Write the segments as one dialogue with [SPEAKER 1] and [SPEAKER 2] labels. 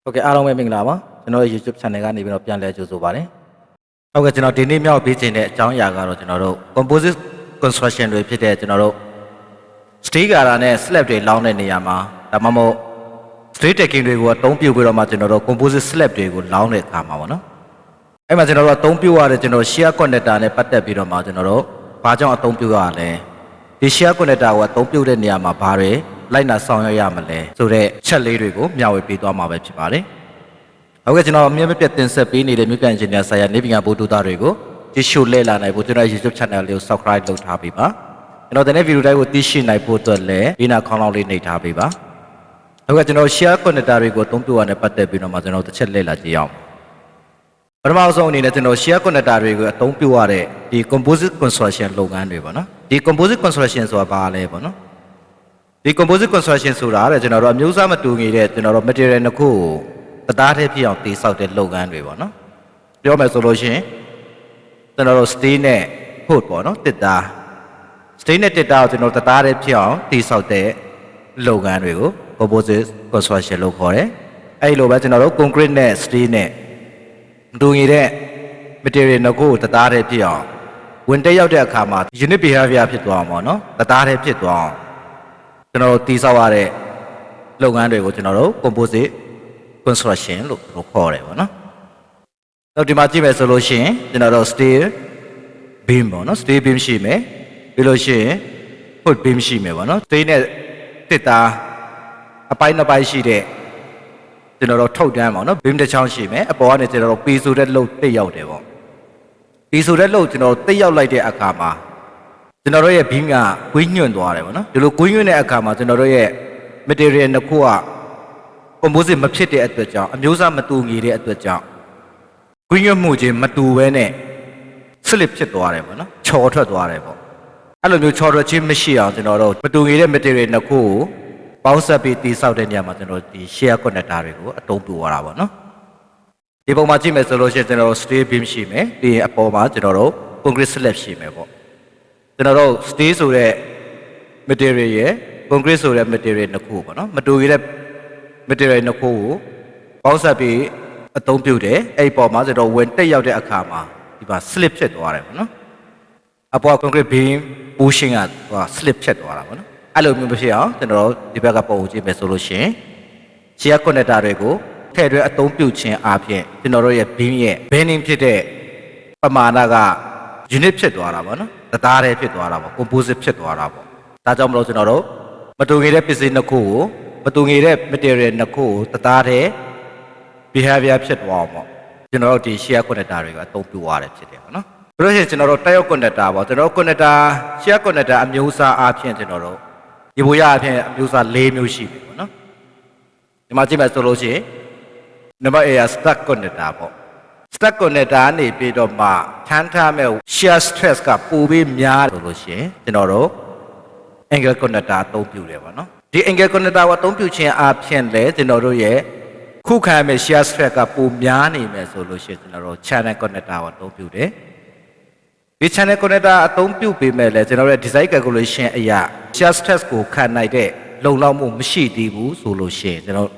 [SPEAKER 1] Okay အားလုံးပဲမင်္ဂလာပါကျွန်တော်ရဲ့ YouTube channel ကနေပြီးတော့ပြန်လဲကြိုဆိုပါတယ်ဟုတ်ကဲ့ကျွန်တော်ဒီနေ့မြောက်ပြီးခြင်းတဲ့အကြောင်းအရာကတော့ကျွန်တော်တို့ composite construction တွေဖြစ်တဲ့ကျွန်တော်တို့ steel girder နဲ့ slab တွေလောင်းတဲ့နေရာမှာဒါမှမဟုတ် steel decking တွေကိုအသုံးပြုပြီးတော့မှကျွန်တော်တို့ composite slab တွေကိုလောင်းတဲ့အခါမှာပေါ့နော်အဲ့မှာကျွန်တော်တို့အသုံးပြုရတဲ့ကျွန်တော် shear connector နဲ့ပတ်သက်ပြီးတော့မှကျွန်တော်တို့ဘာကြောင့်အသုံးပြုရလဲဒီ shear connector ကိုအသုံးပြုတဲ့နေရာမှာဘာတွေလိုက်နာဆောင်ရွက်ရမလဲဆိုတဲ့ချက်လေးတွေကိုမျှဝေပေးသွားမှာပဲဖြစ်ပါတယ်။ဟုတ်ကဲ့ကျွန်တော်အမြဲမပြတ်တင်ဆက်ပေးနေတဲ့မြို့ကန်အင်ဂျင်နီယာဆိုင်ရာနေပညာဘို့တူသားတွေကိုကြည့်ရှုလေ့လာနိုင်ဖို့ကျွန်တော် YouTube channel လေးကို subscribe လုပ်ထားပေးပါ။ကျွန်တော်တဲ့ဗီဒီယိုတိုင်းကိုသိရှိနိုင်ဖို့အတွက်လည်းဒီနာခေါင်းလောင်းလေးနှိပ်ထားပေးပါ။ဟုတ်ကဲ့ကျွန်တော် shear connector တွေကိုအသုံးပြုရတဲ့ပတ်သက်ပြီးတော့မှကျွန်တော်တစ်ချက်လေ့လာကြည့်အောင်။ပထမဆုံးအနေနဲ့ကျွန်တော် shear connector တွေကိုအသုံးပြုရတဲ့ဒီ composite construction လုပ်ငန်းတွေပေါ့နော်။ဒီ composite construction ဆိုတာဘာလဲပေါ့နော်။ဒီ composite construction ဆိုတာတဲ့ကျွန်တော်တို့အမျိုးအစားမတူညီတဲ့ကျွန်တော်တို့ material တစ်ခုကိုတသားထဲဖြစ်အောင်တည်ဆောက်တဲ့လုပ်ငန်းတွေပေါ့နော်ပြောမယ်ဆိုလို့ရှိရင်ကျွန်တော်တို့ steel နဲ့ wood ပေါ့နော်တစ်သား steel နဲ့တစ်သားကိုကျွန်တော်တသားထဲဖြစ်အောင်တည်ဆောက်တဲ့လုပ်ငန်းတွေကို composite construction လို့ခေါ်တယ်အဲ့လိုပဲကျွန်တော်တို့ concrete နဲ့ steel နဲ့တူညီတဲ့ material တစ်ခုကိုတသားထဲဖြစ်အောင်ဝင်တက်ရောက်တဲ့အခါမှာ unit behavior ဖြစ်သွားအောင်ပေါ့နော်တသားထဲဖြစ်သွားအောင်ကျွန်တော်တို့တည်ဆောက်ရတဲ့လုပ်ငန်းတွေကိုကျွန်တော်တို့ composite construction လို့ခေါ်တယ်ပေါ့နော်။နောက်ဒီမှာကြည့်မယ်ဆိုလို့ရှိရင်ကျွန်တော်တို့ steel beam ပေါ့နော် steel beam ရှိမယ်ပြီးလို့ရှိရင် wood beam ရှိမယ်ပေါ့နော် steel နဲ့တစ်သားအပိုင်းနှစ်ပိုင်းရှိတဲ့ကျွန်တော်တို့ထုတ်တန်းပေါ့နော် beam တစ်ချောင်းရှိမယ်အပေါ်ကနေကျွန်တော်တို့ပီဆိုတဲ့လှုပ်တိတ်ရောက်တယ်ပေါ့ပီဆိုတဲ့လှုပ်ကျွန်တော်တိတ်ရောက်လိုက်တဲ့အခါမှာကျွန်တော်တို့ရဲ့ beam ကကွေးညွန့်သွားတယ်ပေါ့နော်ဒီလိုကွေးညွန့်တဲ့အခါမှာကျွန်တော်တို့ရဲ့ material တစ်ခုက composite မဖြစ်တဲ့အတွက်ကြောင့်အမျိုးအစားမတူညီတဲ့အတွက်ကြောင့်ကွေးညွန့်မှုချင်းမတူဘဲနဲ့ slip ဖြစ်သွားတယ်ပေါ့နော်ချော်ထွက်သွားတယ်ပေါ့အဲ့လိုမျိုးချော်ထွက်ခြင်းမရှိအောင်ကျွန်တော်တို့မတူညီတဲ့ material တစ်ခုကိုပေါင်းစပ်ပြီးတည်ဆောက်တဲ့နေရာမှာကျွန်တော်ဒီ shear connector တွေကိုအသုံးပြုရတာပေါ့နော်ဒီပုံမှာကြည့်မယ်ဆိုလို့ရှိရင်ကျွန်တော်တို့ steel beam ရှိမယ်ပြီးရင်အပေါ်မှာကျွန်တော်တို့ concrete slab ရှိမယ်ပေါ့ကျွန်တော်တို့ steel ဆိုတဲ့ material ရယ် concrete ဆိုတဲ့ material တစ်ခုပေါ့နော်မတူညီတဲ့ material နှစ်ခုကိုပေါင်းစပ်ပြီးအသုံးပြုတယ်အဲ့ဒီပေါ်မှာကျွန်တော်ဝင်တက်ရောက်တဲ့အခါမှာဒီမှာ slip ဖြစ်သွားတယ်ပေါ့နော်အပေါ် concrete beam pushing က slip ဖြစ်သွားတာပေါ့နော်အဲ့လိုမျိုးမဖြစ်အောင်ကျွန်တော်ဒီဘက်ကပုံကြည့်မယ်ဆိုလို့ရှိရင် shear connector တွေကိုထည့်သွင်းအသုံးပြုခြင်းအပြင်ကျွန်တော်တို့ရဲ့ beam ရဲ့ bending ဖြစ်တဲ့ပမာဏက unit ဖြစ်သွားတာပေါ့နော်တသားတည်းဖြစ်သွားတာပေါ့ composite ဖြစ်သွားတာပေါ့ဒါကြောင့်မလို့ကျွန်တော်တို့မတူညီတဲ့ပစ္စည်းနှစ်ခုကိုမတူညီတဲ့ material နှစ်ခုကိုတသားတည်း behavior ဖြစ်သွားအောင်ပေါ့ကျွန်တော်တို့ဒီ shear connector တွေကအသုံးပြုရတယ်ဖြစ်တယ်ပေါ့နော်ပြီးတော့ကျွန်တော်တို့တက်ရောက် connector ပေါ့ကျွန်တော်တို့ connector shear connector အမျိုးအစားအပြင်ကျွန်တော်တို့ဒီဘိုးရအပြင်အမျိုးအစား၄မျိုးရှိပြီပေါ့နော်ဒီမှာကြည့်မယ်ဆိုလို့ရှိရင် number A stuck connector ပေါ့ stuck connector နေပြီးတော့မှထမ်းထားမဲ့ shear stress ကပိုပြီးများဆိုလို့ရှိရင်ကျွန်တော်တို့ angle connector အသုံးပြုတယ်ပေါ့နော်ဒီ angle connector ကိုအသုံးပြုခြင်းအပြင်လည်းကျွန်တော်တို့ရဲ့ခုခံမဲ့ shear stress ကပိုများနေမယ်ဆိုလို့ရှိရင်ကျွန်တော်တို့ channel connector ကိုအသုံးပြုတယ်ဒီ channel connector အသုံးပြုပေးမဲ့လည်းကျွန်တော်တို့ရဲ့ design calculation အရာ shear stress ကိုခံနိုင်တဲ့လုံလောက်မှုမရှိသေးဘူးဆိုလို့ရှိရင်ကျွန်တော်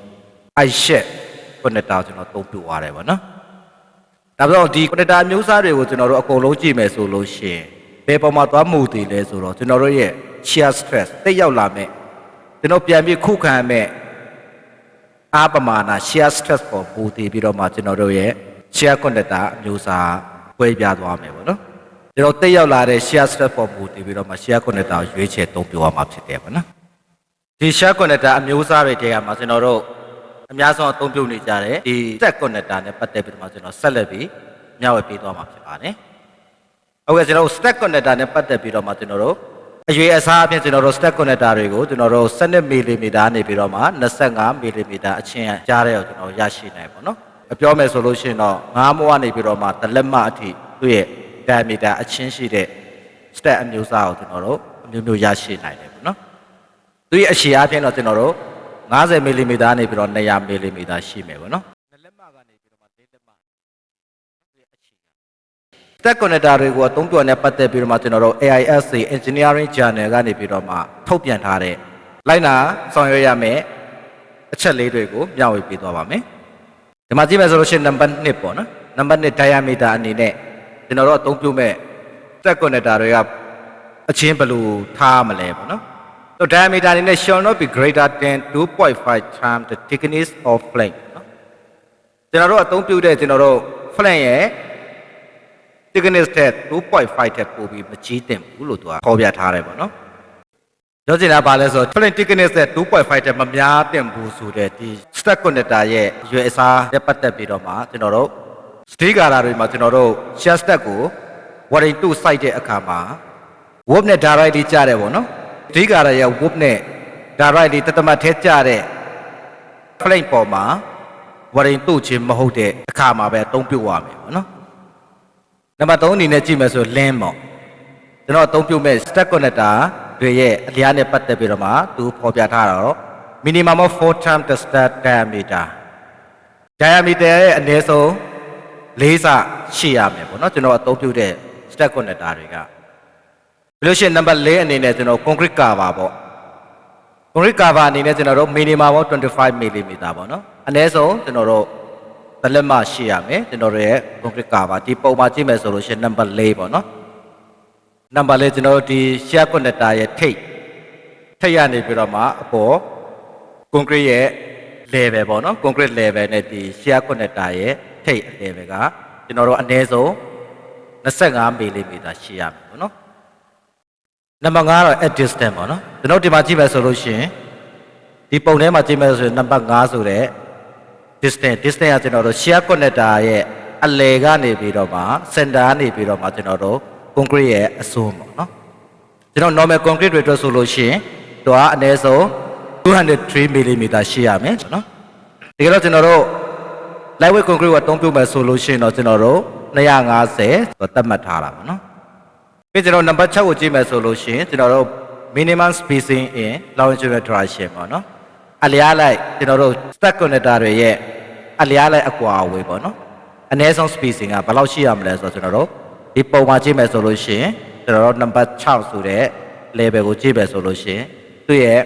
[SPEAKER 1] I-shape connector ကျွန်တော်အသုံးပြုရတယ်ပေါ့နော်ဒါပေမဲ့ဒီ connector မျိုးစားတွေကိုကျွန်တော်တို့အကုန်လုံးကြည့်မယ်ဆိုလို့ရှိရင်ဘယ်ပေါ်မှာသွားမှုတည်လဲဆိုတော့ကျွန်တော်တို့ရဲ့ shear stress တိတ်ရောက်လာမဲ့ကျွန်တော်ပြန်ပြီးခုခံမဲ့အားပမာဏ shear stress ပေါ်ပူတည်ပြီးတော့မှကျွန်တော်တို့ရဲ့ shear connector အမျိုးအစားကွဲပြားသွားမယ်ပေါ့နော်ကျွန်တော်တိတ်ရောက်လာတဲ့ shear stress ပေါ်ပူတည်ပြီးတော့မှ shear connector ကိုရွေးချယ်သုံးပြရမှာဖြစ်တယ်ပေါ့နော်ဒီ shear connector အမျိုးအစားတွေထဲမှာကျွန်တော်တို့အများဆုံးအသုံးပြုနေကြတယ်ဒီ set connector နဲ့ပတ်သက်ပြီးတော့မှကျွန်တော်ဆက်လက်ပြီးမျှဝေပေးသွားမှာဖြစ်ပါတယ်ဟုတ်ကဲ့ကျွန်တော် set connector နဲ့ပတ်သက်ပြီးတော့မှကျွန်တော်တို့အရွေအစားအပြင်ကျွန်တော်တို့ stack connector တွေကိုကျွန်တော်တို့12 mm နေပြီးတော့မှ25 mm အချင်းကြားတဲ့ကိုကျွန်တော်ရရှိနိုင်ပါတော့။ပြောမယ်ဆိုလို့ရှိရင်တော့9မိုးကနေပြီးတော့မှတလက်မအထိသူ့ရဲ့ diameter အချင်းရှိတဲ့ stack အမျိုးအစားကိုကျွန်တော်တို့အမျိုးမျိုးရရှိနိုင်တယ်ပေါ့နော်။သူ့ရဲ့အရှည်အပြင်တော့ကျွန်တော်တို့50 mm နေပြီးတော့200 mm ရှိမယ်ပေါ့နော်။လက်မကနေပြီးတော့မှ4လက်မStack connector တွေကိုအသုံးပြုတဲ့ပတ်သက်ပြီးတော့မှကျွန်တော်တို့ AISC Engineering Journal ကနေပြီးတော့မှထုတ်ပြန်ထားတဲ့လိုက်နာဆောင်ရွက်ရမယ့်အချက်လေးတွေကိုမျှဝေပေးသွားပါမယ်။ ဒီမှာကြည့်မယ်ဆိုလို့ရှိရင် number 1ပေါ့နော် number 1 diameter အနေနဲ့ကျွန်တော်တို့အသုံးပြုမဲ့ step connector တွေကအချင်းဘယ်လိုထားမလဲပေါ့နော် so diameter အနေနဲ့ shall not be greater than 2.5 times the thickness of flank နော်ကျွန်တော်တို့အသုံးပြုတဲ့ကျွန်တော်တို့ flank ရဲ့ thickness တဲ့ 2.5 ထက်ပိုပြီးမကြီးသင့်ဘူးလို့သူကခေါ်ပြထားတယ်ပေါ့နော်ပြောချင်တာပါလဲဆိုတော့ flank thickness တဲ့ 2.5 ထက်မများသင့်ဘူးဆိုတဲ့ဒီ step connector ရဲ့ရွယ်အစားနဲ့ပတ်သက်ပြီးတော့မှကျွန်တော်တို့ steel girder တွေမှာကျွန်တော်တို့ shear step ကို waring 2 site တဲ့အခါမှာ wood နဲ့ directly ကျတယ်ပေါ့နော် steel girder ရဲ့ wood နဲ့ directly တသမတ်ထဲကျတဲ့ flank ပေါ်မှာ waring 2 ချင်းမဟုတ်တဲ့အခါမှာပဲအသုံးပြုရမယ်ပေါ့နော်နံပါတ်3အနေနဲ့ကြည့်မယ်ဆို length ပေါ့ကျွန်တော်အသုံးပြုမဲ့ step connector တွေရဲ့အလျားနဲ့ပတ်သက်ပြီးတော့မှသူပေါ်ပြထားတာတော့ minimum of 4 times the step diameter ရဲ့အနည်းဆုံး4ဆရှိရမယ်ပေါ့နော်ကျွန်တော်အသုံးပြုတဲ့ step connector တွေကပြီးလို့ရှိရင် number 4အနေနဲ့ကျွန်တော် concrete cover ပေါ့ concrete cover အနေနဲ့ကျွန်တော်တို့ minimum of 25 mm ပေါ့နော်အနည်းဆုံးကျွန်တော်တို့ဘယ်လက်မှရှိရမယ်ကျွန်တော်တို့ရဲ့ concrete cover ဒီပုံမှာကြည့်မယ်ဆိုလို့ရှိရင် number 4ပေါ့နော် number 4ကျွန်တော်တို့ဒီ shear connector ရဲ့ထိပ်ရနေပြီးတော့မှအပေါ် concrete ရဲ့ level ပေါ့နော် concrete level နဲ့ဒီ shear connector ရဲ့ထိပ် level ကကျွန်တော်တို့အနည်းဆုံး25 mm ရှိရမယ်ပေါ့နော် number 5တော့ at distance ပေါ့နော်ကျွန်တော်ဒီမှာကြည့်မယ်ဆိုလို့ရှိရင်ဒီပုံထဲမှာကြည့်မယ်ဆိုရင် number 5ဆိုတဲ့ distance ကကျွန်တော်တို့ shear connector ရဲ့အလယ်ကနေပြီးတော့မှ center ကနေပြီးတော့မှကျွန်တော်တို့ concrete ရဲ့အစွန်းပေါ့နော်ကျွန်တော် normal concrete တွေအတွက်ဆိုလို့ရှိရင်သူကအနည်းဆုံး203 mm ရှိရမယ်နော်တကယ်တော့ကျွန်တော်တို့ lightweight concrete ကိုအသုံးပြုမယ်ဆိုလို့ရှိရင်တော့ကျွန်တော်တို့250သတ်မှတ်ထားတာပေါ့နော်ပြီးကျွန်တော် number 6ကိုကြည့်မယ်ဆိုလို့ရှိရင်ကျွန်တော်တို့ minimum spacing in longitudinal direction ပေါ့နော်အလျားလိုက်ကျွန်တော်တို့ step connector တွေရဲ့အလျားလိုက်အကွာအဝေးပေါ့နော်အနည်းဆုံး spacing ကဘယ်လောက်ရှိရမလဲဆိုတော့ကျွန်တော်တို့ဒီပုံမှာကြည့်မယ်ဆိုလို့ရှိရင်ကျွန်တော်တို့ number 6ဆိုတဲ့ level ကိုကြည့်မယ်ဆိုလို့ရှိရင်သူ့ရဲ့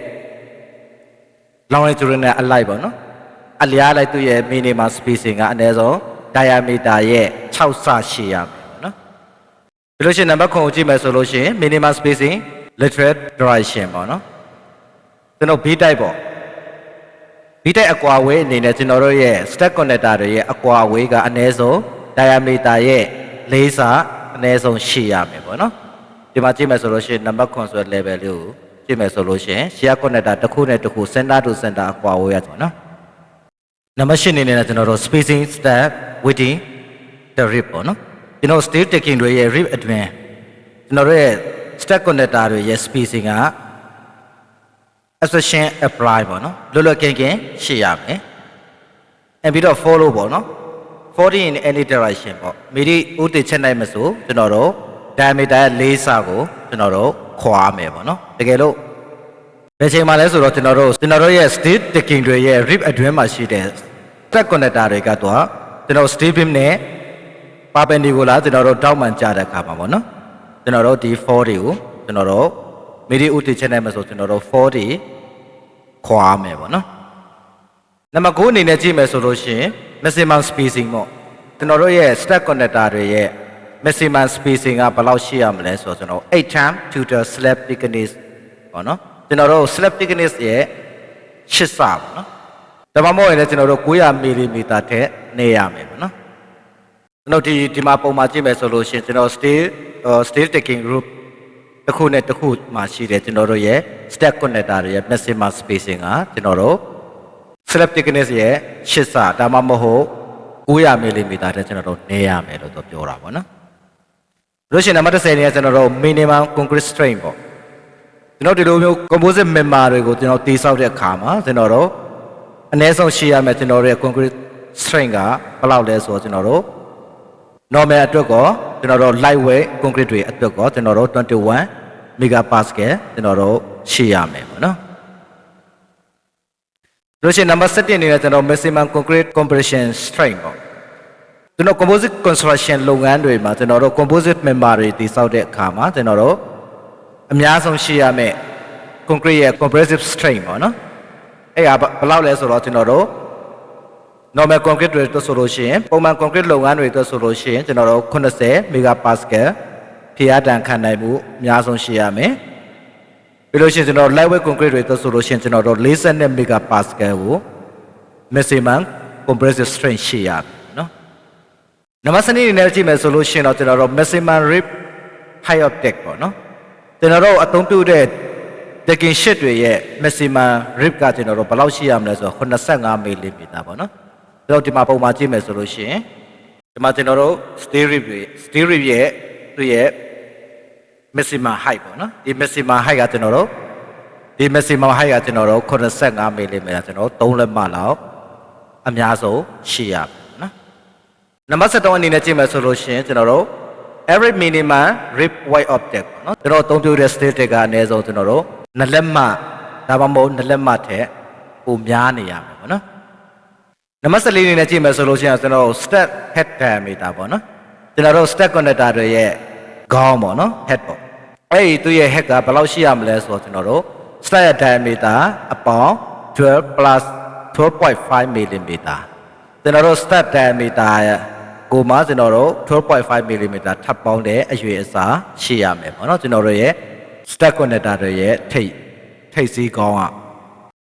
[SPEAKER 1] longitudinal အလိုက်ပေါ့နော်အလျားလိုက်သူ့ရဲ့ minimum spacing ကအနည်းဆုံး diameter ရဲ့6ဆရှိရမယ်ပေါ့နော်ပြီးလို့ရှိရင် number 9ကိုကြည့်မယ်ဆိုလို့ရှိရင် minimum spacing lateral direction ပေါ့နော်ကျွန်တော် B type ပေါ့ B type အကွာအဝေးအနေနဲ့ကျွန်တော်တို့ရဲ့ step connector တွေရဲ့အကွာအဝေးကအနည်းဆုံး diameter ရဲ့4ဆအနည်းဆုံးရှိရမယ်ပေါ့နော်ဒီမှာကြည့်မယ်ဆိုလို့ရှိရင် number 9ဆိုတဲ့ level လေးကိုကြည့်မယ်ဆိုလို့ရှိရင် shear connector တစ်ခုနဲ့တစ်ခု center to center အကွာအဝေးရပေါ့နော်number 10အနေနဲ့ကျွန်တော်တို့ spacing step within the rib ပေါ့နော်ကျွန်တော် steel taking တွေရဲ့ rib အတွင်းကျွန်တော်တို့ရဲ့ step connector တွေရဲ့ spacing က assertion apply ပေါ့နော်လွယ်ကင်ရှိရမယ်and ပြီးတော့ follow ပေါ့နော် 40 in any direction ပေါ့မိဒီဥတည်ချက်နိုင်မဆိုကျွန်တော်တို့ diameter ရဲ့4ဆကိုကျွန်တော်တို့ခွာမယ်ပေါ့နော်တကယ်လို့ဘယ်ချိန်မှလဲဆိုတော့ကျွန်တော်တို့ရဲ့ steel taking တွေရဲ့ rib အတွင်းမှာရှိတဲ့ step connector တွေကတော့ကျွန်တော် steel beam နဲ့ perpendicular ကျွန်တော်တို့တောက်မှန်ကြတဲ့အခါမှာပေါ့နော်ကျွန်တော်တို့ဒီ40ကိုကျွန်တော်တို့မိဒီဥတည်ချက်နိုင်မဆိုကျွန်တော်တို့40ခွာမယ်ပေါ့နော်နံပါတ်9အနေနဲ့ကြည့်မယ်ဆိုလို့ရှိရင် maximum spacing ပေါ့ကျွန်တော်တို့ရဲ့ step connector တွေရဲ့ maximum spacing ကဘယ်လောက်ရှိရမလဲဆိုတော့ကျွန်တော်8 times to the slab thickness ပေါ့နော်ကျွန်တော်တို့ slab thickness ရဲ့8ဆပေါ့နော်ဒါမှမဟုတ်ရင်လည်းကျွန်တော်တို့900 mm ထက်နေရမယ်ပေါ့နော်ကျွန်တော်ဒီမှာပုံမှာကြည့်မယ်ဆိုလို့ရှိရင်ကျွန်တော် steel taking group တစ်ခုနဲ့တစ်ခုမှာရှိတယ်ကျွန်တော်တို့ရဲ့ step connector တွေရဲ့ maximum spacing ကကျွန်တော်တို့ slab thickness ရဲ့8ဆဒါမှမဟုတ်900 mm တဲ့ကျွန်တော်တို့နေရမယ်လို့ပြောတာပေါ့နော်လို့ရှိရင်နံပါတ်10เนี่ยကျွန်တော်တို့ minimum concrete strength ပေါ့ကျွန်တော်ဒီလိုမျိုး composite member တွေကိုကျွန်တော်တည်ဆောက်တဲ့အခါမှာကျွန်တော်တို့အနည်းဆုံးရှိရမယ်ကျွန်တော်တို့ရဲ့ concrete strength ကဘယ်လောက်လဲဆိုတော့ကျွန်တော်တို့ normal အတွက်ကောကျွန်တော်တို့ lightweight concrete တွေအတွက်ကောကျွန်တော်တို့21 megapascal ကျွန်တော်တို့ရှိရမယ်ပေါ့နော်လို့ရှိရင် number 7အနေနဲ့ကျွန်တော် maximum concrete compression strength ပေါ့ကျွန်တော် composite construction လုပ်ငန်းတွေမှာကျွန်တော်တို့ composite member တွေတည်ဆောက်တဲ့အခါမှာကျွန်တော်တို့အများဆုံးရှိရမယ့် concrete ရဲ့ compressive strength ပေါ့နော်အဲ့ဒါဘယ်လောက်လဲဆိုတော့ကျွန်တော်တို့ normal concrete တွေအတွက်ဆိုလို့ရှိရင်ပုံမှန် concrete လုပ်ငန်းတွေအတွက်ဆိုလို့ရှိရင်ကျွန်တော်တို့80 megapascal ဖိအားတန်ခံနိုင်မှုအများဆုံးရှိရမယ်ပြီးလို့ရှိရင်ကျွန်တော် lightweight concrete တွေအတွက်ဆိုလို့ရှိရင်ကျွန်တော်တို့42 megapascal ကို maximum compressive strength ရှိရမယ်နော်နံပါတ်စနစ်အနေနဲ့ကြည့်မယ်ဆိုလို့ရှိရင်တော့ကျွန်တော်တို့ maximum rib height of deck ပေါ့နော်ကျွန်တော်တို့အသုံးပြုတဲ့ decking sheet တွေရဲ့ maximum rib ကကျွန်တော်တို့ဘယ်လောက်ရှိရမလဲဆိုတော့85 mm ပေါ့နော်ကျွန်တော်ဒီမှာပုံမှန်ကြည့်မယ်ဆိုလို့ရှိရင်ဒီမှာကျွန်တော်တို့ steel rib ရဲ့သူ့ရဲ့ maximum height ပေါ့နော်ဒီ maximum height ကကျွန်တော်တို့85 mm ကျွန်တော်တို့3လက်မလောက်အများဆုံးရှိရပါနော်နံပါတ်7အနေနဲ့ကြည့်မယ်ဆိုလို့ရှိရင်ကျွန်တော်တို့ every minimum rib weight of deck ပေါ့နော်ကျွန်တော်အသုံးပြုတဲ့ steel deck ကအနည်းဆုံးကျွန်တော်တို့2လက်မဒါမှမဟုတ်2လက်မထက်ပိုများနေရမယ်ပေါ့နော်နံပါတ်14အနေနဲ့ကြည့်မယ်ဆိုလို့ရှိရင်ကျွန်တော်တို့ step head diameter ပေါ့နော်ကျွန်တော်တို့ step connector တွေရဲ့ခေါင်းပေါ့နော် head ပေါ့အဲ့ဒီသူ့ရဲ့ head ကဘယ်လောက်ရှိရမလဲဆိုတော့ကျွန်တော်တို့ step diameter အပေါင်း12 plus 12.5 mm ကျွန်တော်တို့ step diameter ကိုမှကျွန်တော်တို့12.5 mm ထပ်ပေါင်းတဲ့အရွယ်အစားရှိရမယ်ပေါ့နော်ကျွန်တော်တို့ရဲ့ step connector တွေရဲ့ထိပ်စီးခေါင်းက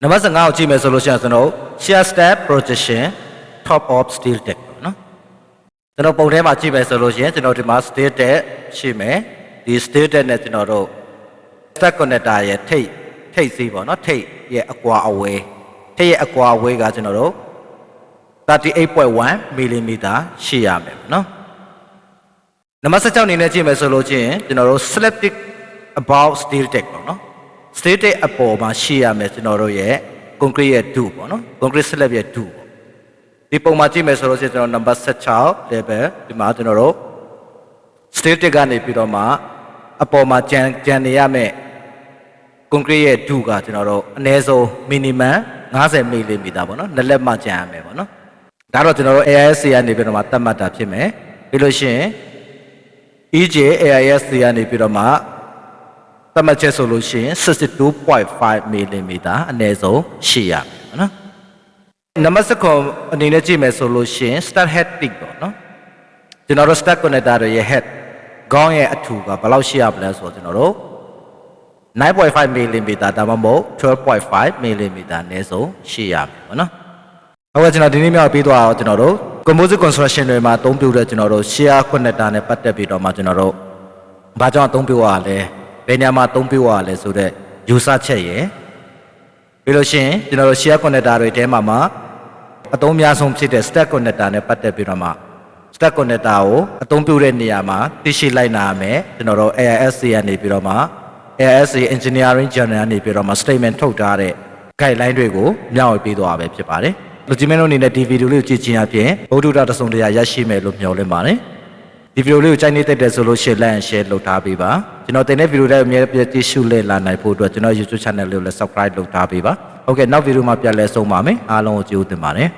[SPEAKER 1] နံပါတ်15ကိုကြည့်မယ်ဆိုလို့ရှိရင်ကျွန်တော် shear step projection top of steel deck ပေါ့နော်ကျွန်တော်ပုံထဲမှာကြည့်မယ်ဆိုလို့ရှိရင်ကျွန်တော်ဒီမှာ steel deck ရှိမယ်ဒီ steel deck နဲ့ကျွန်တော်တို့ step connector ရဲ့ထိပ်စီးပေါ့နော်ထိပ်ရဲ့အကွာအဝေးကကျွန်တော်တို့38.1 mm ရှိရမယ်ပေါ့နော်နံပါတ်16အနေနဲ့ကြည့်မယ်ဆိုလို့ချင်းကျွန်တော်တို့ slab above steel deck ပေါ့နော် steel deck အပေါ်မှာရှိရမယ်ကျွန်တော်တို့ရဲ့ concrete ရဲ့ do ပေါ့နော် concrete slab ရဲ့ do ပေါ့ဒီပုံမှာကြည့်မယ်ဆိုလို့ချင်းကျွန်တော်နံပါတ်16 level ဒီမှာကျွန်တော်တို့ steel deck ကနေပြီးတော့မှအပေါ်မှာကြံနေရမယ် concrete ရဲ့ do ကကျွန်တော်တို့အနည်းဆုံး minimum 50 mm ပေါ့နော်နှစ်လက်မှကြံရမယ်ပေါ့နော်ဒါတော့ကျွန်တော်တို့ AISC ကနေပြီးတော့မှသတ်မှတ်တာဖြစ်မယ်ပြီးလို့ရှိရင် EJ AISC ကနေပြီးတော့မှသတ်မှတ်ချက်ဆိုလို့ရှိရင် 62.5 mm အနည်းဆုံးရှိရမယ်ပေါ့နော်နံပါတ်9အနေနဲ့ကြည့်မယ်ဆိုလို့ရှိရင် start head peak ပေါ့နော်ကျွန်တော်တို့ start connector ရဲ့ head ခေါင်းရဲ့အထူကဘယ်လောက်ရှိရမလဲဆိုတော့ကျွန်တော်တို့9.5 mm ဒါမှမဟုတ်12.5 mm အနည်းဆုံးရှိရမယ်ပေါ့နော်ဟုတ်ကဲ့ကျွန်တော်ဒီနေ့မြောက်ပြီးသွားအောင်ကျွန်တော်တို့ composite construction တွေမှာအသုံးပြုတဲ့ကျွန်တော်တို့ shear connector နဲ့ပတ်သက်ပြီးတော့မှကျွန်တော်တို့ဘာကြောင့်အသုံးပြုရလဲဘယ်နေရာမှာအသုံးပြုရလဲဆိုတော့ယူဆချက်ရယ်ပြီးလို့ရှိရင်ကျွန်တော်တို့ shear connector တွေထဲမှာအသုံးများဆုံးဖြစ်တဲ့ step connector နဲ့ပတ်သက်ပြီးတော့မှ step connector ကိုအသုံးပြုတဲ့နေရာမှာသိရှိလိုက်နာရမယ်ကျွန်တော်တို့ AISC ကနေပြီးတော့မှ AISC Engineering Journal ကနေပြီးတော့မှ statement ထုတ်ထားတဲ့ guideline တွေကိုမျှဝေပေးသွားပဲဖြစ်ပါတယ်လူကြီးမင်းတို့အနေနဲ့ဒီဗီဒီယိုလေးကိုကြည့်ခြင်းအပြင်ဗုဒ္ဓတာတစုံတရာရရှိမယ်လို့မျှော်လင့်ပါတယ်ဒီဗီဒီယိုလေးကိုကြိုက်နေတဲ့ဆိုလို့ရှိရင် like and share လုပ်ထားပေးပါကျွန်တော်တင်တဲ့ဗီဒီယိုတွေကိုအမြဲတမ်းကြည့်ရှုလေ့လာနိုင်ဖို့အတွက်ကျွန်တော် YouTube channel လေးကိုလည်း subscribe လုပ်ထားပေးပါဟုတ်ကဲ့နောက်ဗီဒီယိုမှာပြန်လည်ဆုံပါမယ်အားလုံးကိုကျေးဇူးတင်ပါတယ်